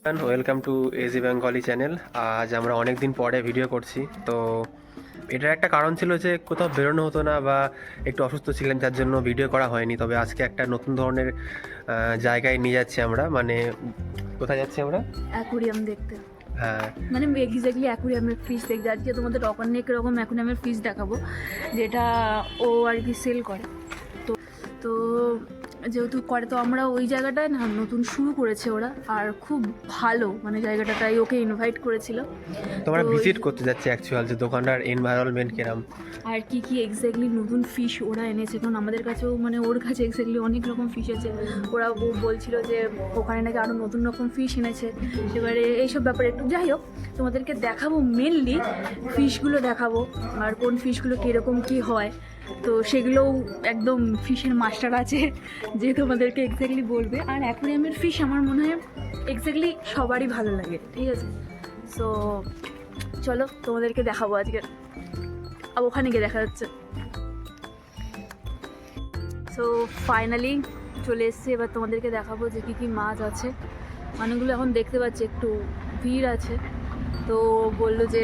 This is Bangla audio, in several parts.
Welcome to AG Bengali channel. আজ আমরা অনেক দিন পরে ভিডিও করছি। তো এটার একটা কারণ ছিল যে কোথাও বেরোনো হতো না বা একটু অসুস্থ ছিলাম, যার জন্য ভিডিও করা হয়নি। তবে আজকে একটা নতুন ধরনের জায়গায় নিয়ে যাচ্ছি আমরা, মানে কোথায় যাচ্ছি আমরা? অ্যাকুরিয়াম দেখতে। হ্যাঁ, মানে এক্স্যাক্টলি অ্যাকুরিয়ামের ফিশ দেখতে। আজকে তোমাদের অনেক রকম অ্যাকুরিয়ামের ফিশ দেখাবো, যেটা ও আর কি সেল করে। তো তো যেহেতু করে, তো আমরা ওই জায়গাটায় না নতুন শুরু করেছে ওরা, আর খুব ভালো মানে জায়গাটা, তাই ওকে ইনভাইট করেছিল। তো আমরা তো ভিজিট করতে যাচ্ছি অ্যাকচুয়াল যে দোকানটার এনভায়রনমেন্ট কিরম, আর কি কি এক্স্যাক্টলি নতুন ফিশ ওরা এনেছে, কারণ আমাদের কাছেও মানে ওর কাছে এক্স্যাক্টলি অনেক রকম ফিশ আছে। ও বলছিল যে ওখানে নাকি আরও নতুন রকম ফিশ এনেছে। এবারে এইসব ব্যাপারে একটু যাই হোক তোমাদেরকে দেখাবো, মেনলি ফিশগুলো দেখাবো, আর কোন ফিশগুলো কীরকম কী হয়। তো সেগুলোও একদম ফিশের মাস্টার আছে যে তোমাদেরকে এক্স্যাক্টলি বলবে। আর অ্যাকুরিয়ামের ফিশ আমার মনে হয় এক্স্যাক্টলি সবারই ভালো লাগে, ঠিক আছে? সো চলো তোমাদেরকে দেখাবো আজকে, আর ওখানে গিয়ে দেখা যাচ্ছে। সো ফাইনালি চলে এসেছি, এবার তোমাদেরকে দেখাবো যে কী কী মাছ আছে। অনেকগুলো এখন দেখতে পাচ্ছি একটু ভিড় আছে, তো বললো যে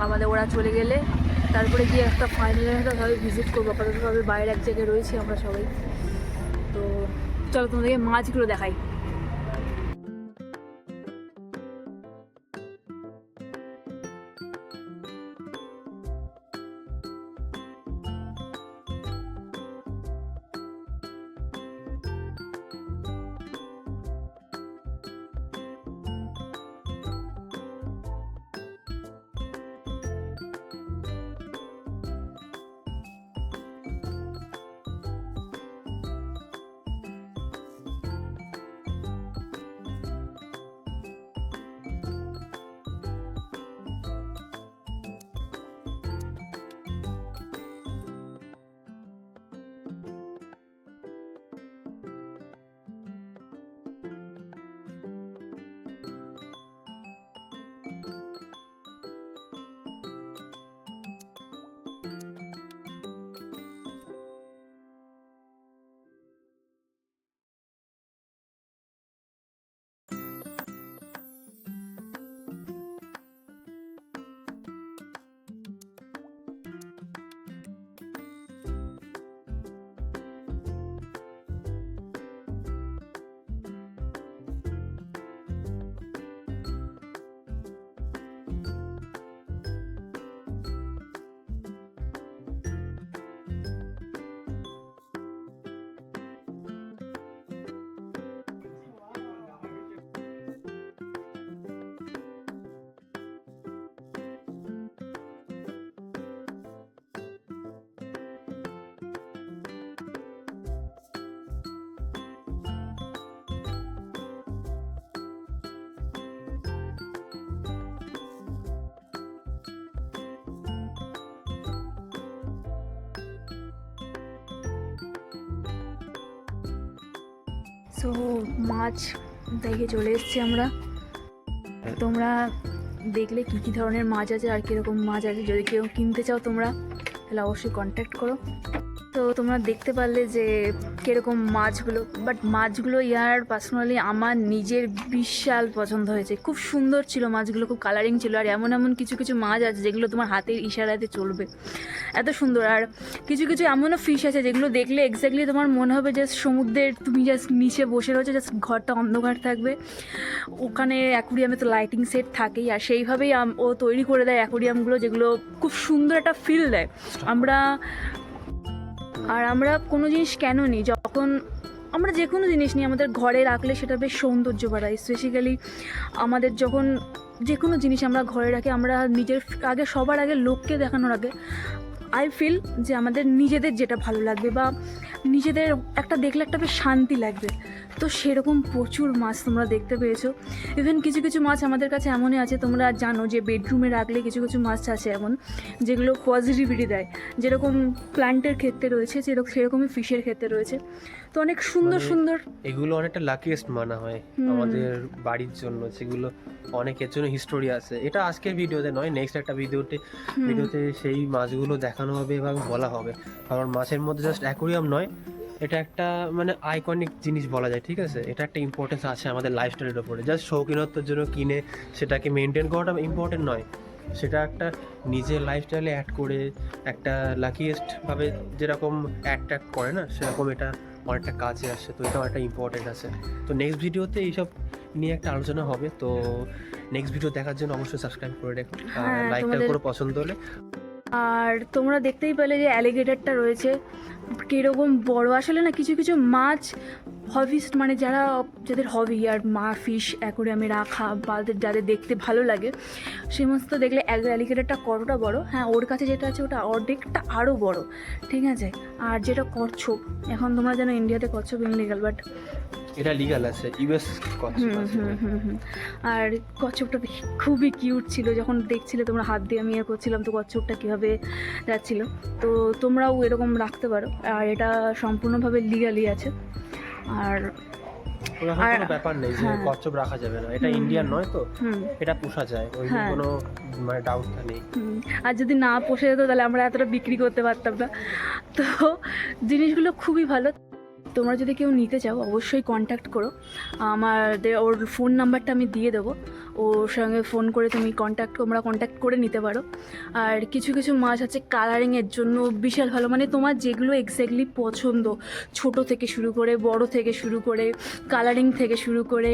আমাদের ওরা চলে গেলে তারপরে গিয়ে একটা ফাইনালি ভাবে ভিজিট করবো। আপাততভাবে বাইরে এক জায়গায় রয়েছি আমরা সবাই। তো চলো তোমাদেরকে মাছগুলো দেখাই। সো মাছ দেখে চলে এসেছি আমরা। তোমরা দেখলে কী কী ধরনের মাছ আছে আর কীরকম মাছ আছে, যদি কেউ কিনতে চাও তোমরা তাহলে অবশ্যই কন্ট্যাক্ট করো। তো তোমরা দেখতে পারলে যে কীরকম মাছগুলো, বাট মাছগুলো ইয়ার পার্সোনালি আমার নিজের বিশাল পছন্দ হয়েছে। খুব সুন্দর ছিল মাছগুলো, খুব কালারিং ছিল। আর এমন এমন কিছু কিছু মাছ আছে যেগুলো তোমার হাতের ইশারাতে চলবে, এত সুন্দর। আর কিছু কিছু এমনও ফিশ আছে যেগুলো দেখলে এক্স্যাক্টলি তোমার মনে হবে যে সমুদ্রের তুমি জাস্ট নিচে বসে রয়েছে, জাস্ট ঘরটা অন্ধকার থাকবে। ওখানে অ্যাকুরিয়ামে তো লাইটিং সেট থাকেই, আর সেইভাবেই ও তৈরি করে দেয় অ্যাকুরিয়ামগুলো, যেগুলো খুব সুন্দর একটা ফিল দেয়। আমরা কোনো জিনিস কেন নিই, যখন আমরা যে কোনো জিনিস নিই আমাদের ঘরে রাখলে সেটা বেশ সৌন্দর্য বাড়ায়। স্পেসিক্যালি আমাদের যখন যে কোনো জিনিস আমরা ঘরে রাখি, আমরা নিজের আগে, সবার আগে লোককে দেখানোর আগে আই ফিল যে আমাদের নিজেদের যেটা ভালো লাগবে বা নিজেদের একটা দেখলে একটা বেশ শান্তি লাগবে। তো সেরকম প্রচুর মাছ তোমরা দেখতে পেয়েছো। ইভেন কিছু কিছু মাছ আমাদের কাছে এমনই আছে, তোমরা জানো যে বেডরুমে রাখলে কিছু কিছু মাছ আছে এমন যেগুলো পজিটিভিটি দেয়, যেরকম প্ল্যান্টের ক্ষেত্রে রয়েছে, সেরকমই ফিশের ক্ষেত্রে রয়েছে। তো অনেক সুন্দর সুন্দর এগুলো অনেকটা লাকিয়েস্ট মানা হয় আমাদের বাড়ির জন্য, যেগুলো অনেকের জন্য হিস্টোরি আছে। এটা আজকের ভিডিওতে নয়, নেক্সট একটা ভিডিওতে সেই মাছগুলো দেখানো হবে এবং বলা হবে। কারণ মাছের মধ্যে জাস্ট অ্যাকুরিয়াম নয়, এটা একটা মানে আইকনিক জিনিস বলা যায়, ঠিক আছে? এটা একটা ইম্পর্টেন্স আছে আমাদের লাইফস্টাইলের ওপরে। জাস্ট শৌখিনত্বের জন্য কিনে সেটাকে মেনটেন করাটা ইম্পর্টেন্ট নয়, সেটা একটা নিজের লাইফস্টাইলে অ্যাড করে একটা লাকিয়েস্টভাবে যেরকম অ্যাট্রাক্ট করে না, সেরকম এটা অনেকটা কাজে আসে। তো এটাও একটা ইম্পর্টেন্ট আছে। তো নেক্সট ভিডিওতে এইসব নিয়ে একটা আলোচনা হবে। তো নেক্সট ভিডিও দেখার জন্য অবশ্যই সাবস্ক্রাইব করে রেখো, হ্যাঁ, লাইকটা তোমাদের- করে পছন্দ হলে। আর তোমরা দেখতেই পেলে যে অ্যালিগেটরটা রয়েছে কীরকম বড়। আসলে না কিছু কিছু মাছ হবিস্ট মানে যাদের হবি আর ফিশ অ্যাকোরিয়ামে রাখা বা যাদের দেখতে ভালো লাগে সমস্ত দেখলে অ্যালিগেটরটা কতটা বড়, হ্যাঁ ওর কাছে যেটা আছে ওটা অর্ধেকটা আরও বড়, ঠিক আছে? আর যেটা কচ্ছপ, এখন তোমরা জানো ইন্ডিয়াতে কচ্ছপ ইনলিগাল, বাট এটা লিগাল আছে, ইউএস কচ্ছপ আছে। আর কচ্ছপটা খুবই কিউট ছিল, যখন দেখছিলে তোমরা হাত দিয়ে আমি করছিলাম তো কচ্ছপটা কীভাবে যাচ্ছিল। তো তোমরাও এরকম রাখতে পারো, আর এটা সম্পূর্ণভাবে লিগালি আছে। আর ওরকম কোনো ব্যাপার নেই যে কচ্ছপ রাখা যাবে না, এটা ইন্ডিয়ান নয় তো এটা পোষা যায়, ওই নিয়ে কোনো মানে ডাউটটা নেই। আর যদি না পোষা যেত তাহলে আমরা এতটা বিক্রি করতে পারতাম না। তো জিনিসগুলো খুবই ভালো। তোমরা যদি কেউ নিতে চাও অবশ্যই কন্ট্যাক্ট করো, ওর ফোন নাম্বারটা আমি দিয়ে দেবো, ওর সঙ্গে ফোন করে তুমি তোমরা কন্ট্যাক্ট করে নিতে পারো। আর কিছু কিছু মাছ আছে কালারিংয়ের জন্য বিশাল ভালো, মানে তোমার যেগুলো এক্স্যাক্টলি পছন্দ, ছোট থেকে শুরু করে বড় থেকে শুরু করে কালারিং থেকে শুরু করে।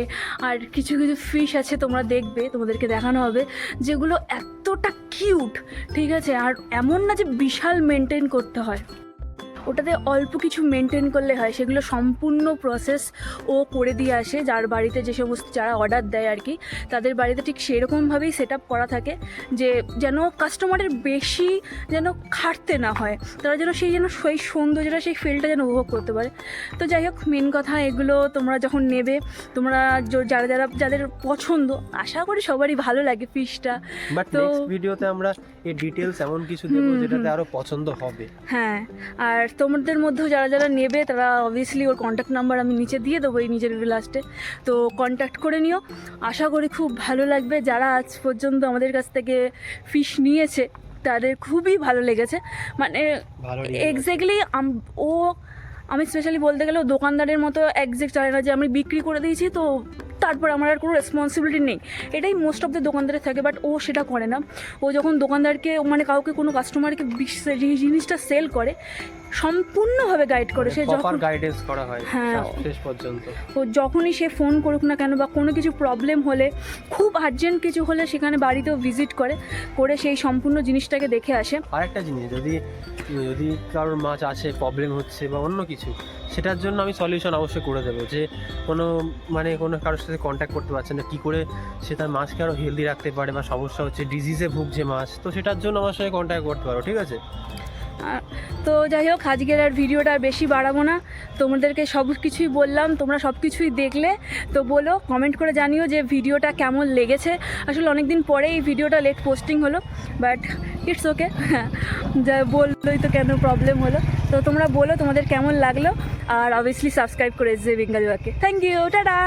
আর কিছু কিছু ফিশ আছে তোমরা দেখবে, তোমাদেরকে দেখানো হবে, যেগুলো এতটা কিউট, ঠিক আছে? আর এমন না যে বিশাল মেনটেন করতে হয়, ওটাতে অল্প কিছু মেনটেন করলে হয়, সেগুলো সম্পূর্ণ প্রসেস ও করে দিয়ে আসে। যার বাড়িতে যে সমস্ত যারা অর্ডার দেয় আর কি, তাদের বাড়িতে ঠিক সেরকমভাবেই সেট আপ করা থাকে যে যেন কাস্টমারের বেশি যেন খাটতে না হয়, তারা যেন সেই সৌন্দর্যটা সেই ফিলটা যেন উপভোগ করতে পারে। তো যাই হোক, মেন কথা এগুলো তোমরা যখন নেবে, তোমরা যাদের পছন্দ, আশা করি সবারই ভালো লাগে ফিশটা। বাট নেক্সট ভিডিওতে আমরা এই ডিটেলস এমন কিছু দেবো যেটাতে আরো পছন্দ হবে। হ্যাঁ, আর তোমাদের মধ্যেও যারা নেবে তারা অবভিয়াসলি ওর কন্ট্যাক্ট নাম্বার আমি নিচে দিয়ে দেবো এই নিজের লাস্টে, তো কন্ট্যাক্ট করে নিও। আশা করি খুব ভালো লাগবে। যারা আজ পর্যন্ত আমাদের কাছ থেকে ফিশ নিয়েছে তাদের খুবই ভালো লেগেছে, মানে এক্স্যাক্টলি আমি স্পেশালি বলতে গেলে দোকানদারের মতো একজ্যাক্ট চায় না যে আমি বিক্রি করে দিয়েছি তো তারপর আমার আর কোনো রেসপন্সিবিলিটি নেই, এটাই মোস্ট অফ দ্য দোকানদারের থাকে। বাট ও সেটা করে না, ও যখন দোকানদারকে মানে কাউকে কোনো কাস্টমারকে জিনিসটা সেল করে সম্পূর্ণভাবে গাইড করে, সে যখন গাইডেন্স করা হয় হ্যাঁ শেষ পর্যন্ত। ও যখনই সে ফোন করুক না কেন বা কোনো কিছু প্রবলেম হলে, খুব আর্জেন্ট কিছু হলে, সেখানে বাড়িতেও ভিজিট করে সেই সম্পূর্ণ জিনিসটাকে দেখে আসে। আরেকটা জিনিস, যদি কারোর মাছ আছে প্রবলেম হচ্ছে বা অন্য কিছু, সেটার জন্য আমি সলিউশন অবশ্যই করে দেবো। যে কোনো কারোর সাথে কন্ট্যাক্ট করতে পারছে না, কী করে সে তার মাছকে আরও হেলদি রাখতে পারে, বা সমস্যা হচ্ছে ডিজিজে ভুগছে মাছ, তো সেটার জন্য আমার সাথে কন্ট্যাক্ট করতে পারো, ঠিক আছে? তো যাই হোক, আজকের আর ভিডিওটা আর বেশি বাড়াবো না, তোমাদেরকে সব কিছুই বললাম, তোমরা সব কিছুই দেখলে। তো বলো, কমেন্ট করে জানিও যে ভিডিওটা কেমন লেগেছে। আসলে অনেক দিন পরে এই ভিডিওটা লেট পোস্টিং হলো, বাট ইটস ওকে, যা বললোই তো কেন প্রবলেম হলো। তো তোমরা বলো তোমাদের কেমন লাগলো, আর অবভিয়াসলি সাবস্ক্রাইব করে এসে বেঙ্গালি ওয়াকে। Thank you, tata.